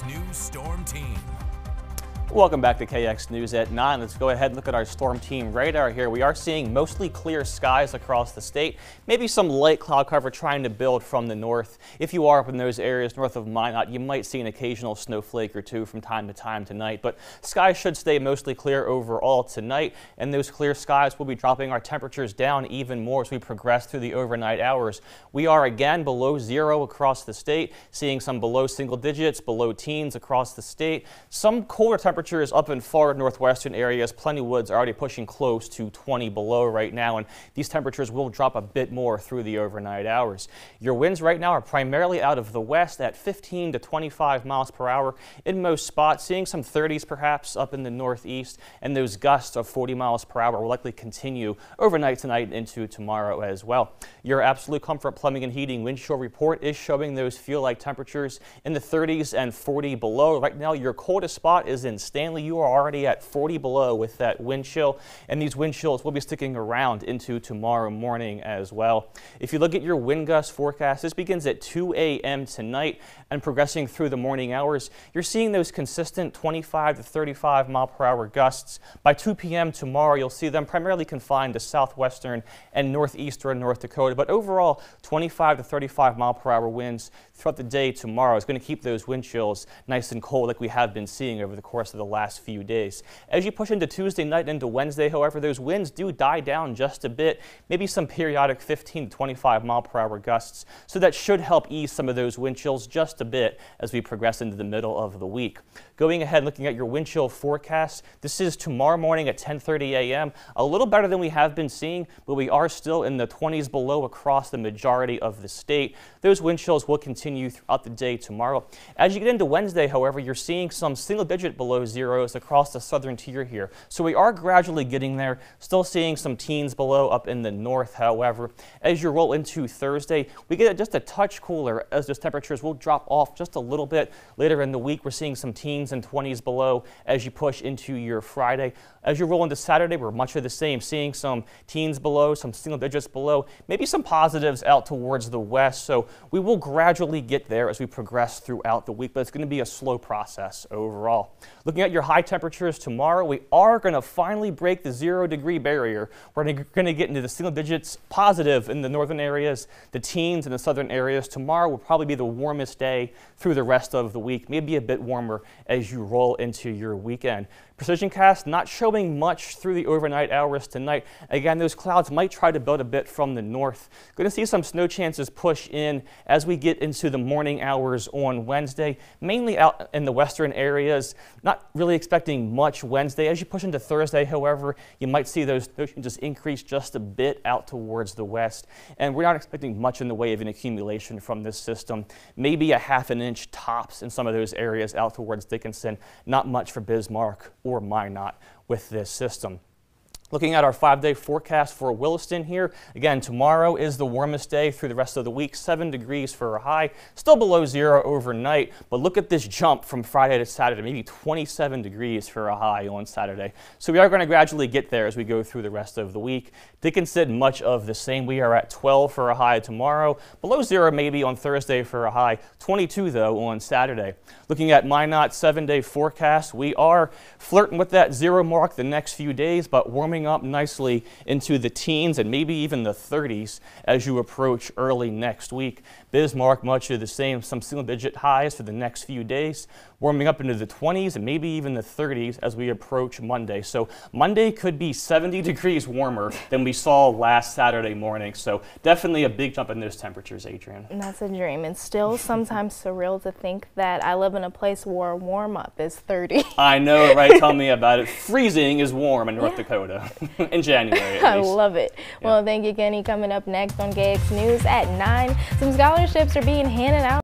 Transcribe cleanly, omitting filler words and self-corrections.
KX News Storm Team. Welcome back to KX News at 9. Let's go ahead and look at our storm team radar here. We are seeing mostly clear skies across the state. Maybe some light cloud cover trying to build from the north. If you are up in those areas north of Minot, you might see an occasional snowflake or two from time to time tonight. But skies should stay mostly clear overall tonight. And those clear skies will be dropping our temperatures down even more as we progress through the overnight hours. We are again below zero across the state, seeing some below single digits, below teens across the state. Some colder temperatures up in far northwestern areas. Plenty Woods are already pushing close to 20 below right now, and these temperatures will drop a bit more through the overnight hours. Your winds right now are primarily out of the west at 15 to 25 miles per hour in most spots, seeing some 30s perhaps up in the northeast, and those gusts of 40 miles per hour will likely continue overnight tonight and into tomorrow as well. Your Absolute Comfort Plumbing and Heating wind chill report is showing those feel-like temperatures in the 30s and 40 below. Right now, your coldest spot is in Stanley. You are already at 40 below with that wind chill, and these wind chills will be sticking around into tomorrow morning as well. If you look at your wind gust forecast, this begins at 2 a.m. tonight and progressing through the morning hours. You're seeing those consistent 25 to 35 mile per hour gusts. By 2 p.m. tomorrow, you'll see them primarily confined to southwestern and northeastern North Dakota, but overall 25 to 35 mile per hour winds throughout the day tomorrow is going to keep those wind chills nice and cold like we have been seeing over the course of the last few days. As you push into Tuesday night and into Wednesday, however, those winds do die down just a bit, maybe some periodic 15 to 25 mile per hour gusts, so that should help ease some of those wind chills just a bit as we progress into the middle of the week. Going ahead, looking at your wind chill forecast, this is tomorrow morning at 10:30 a.m. A little better than we have been seeing, but we are still in the 20s below across the majority of the state. Those wind chills will continue throughout the day tomorrow. As you get into Wednesday, however, you're seeing some single-digit below zeros across the southern tier here. So we are gradually getting there, still seeing some teens below up in the north, however. As you roll into Thursday, we get just a touch cooler as those temperatures will drop off just a little bit. Later in the week, we're seeing some teens and 20s below as you push into your Friday. As you roll into Saturday, we're much of the same, seeing some teens below, some single digits below, maybe some positives out towards the west. So we will gradually get there as we progress throughout the week, but it's going to be a slow process overall. Looking at your high temperatures tomorrow, we are going to finally break the 0-degree barrier. We're going to get into the single digits positive in the northern areas, the teens in the southern areas. Tomorrow will probably be the warmest day through the rest of the week, maybe a bit warmer as you roll into your weekend. Precision cast not showing much through the overnight hours tonight. Again, those clouds might try to build a bit from the north. Going to see some snow chances push in as we get into the morning hours on Wednesday, mainly out in the western areas. Not really expecting much Wednesday. As you push into Thursday, however, you might see those chances increase just a bit out towards the west. And we're not expecting much in the way of an accumulation from this system. Maybe a ½ an inch tops in some of those areas out towards Dickinson. Not much for Bismarck or Minot with this system. Looking at our 5-day forecast for Williston here, again, tomorrow is the warmest day through the rest of the week, 7 degrees for a high, still below zero overnight, but look at this jump from Friday to Saturday, maybe 27 degrees for a high on Saturday. So we are going to gradually get there as we go through the rest of the week. Dickinson, much of the same. We are at 12 for a high tomorrow, below zero maybe on Thursday for a high, 22 though on Saturday. Looking at Minot 7-day forecast, we are flirting with that zero mark the next few days, but warming up nicely into the teens and maybe even the 30s as you approach early next week. Bismarck, much of the same, some single-digit highs for the next few days, warming up into the 20s and maybe even the 30s as we approach Monday. So Monday could be 70 degrees warmer than we saw last Saturday morning. So definitely a big jump in those temperatures, Adrian. And that's a dream. It's still sometimes surreal to think that I live in a place where warm-up is 30. I know, right? Tell me about it. Freezing is warm in North Dakota in January. I love it. Yeah. Well, thank you, Kenny. Coming up next on KX News at 9, some scholarships are being handed out.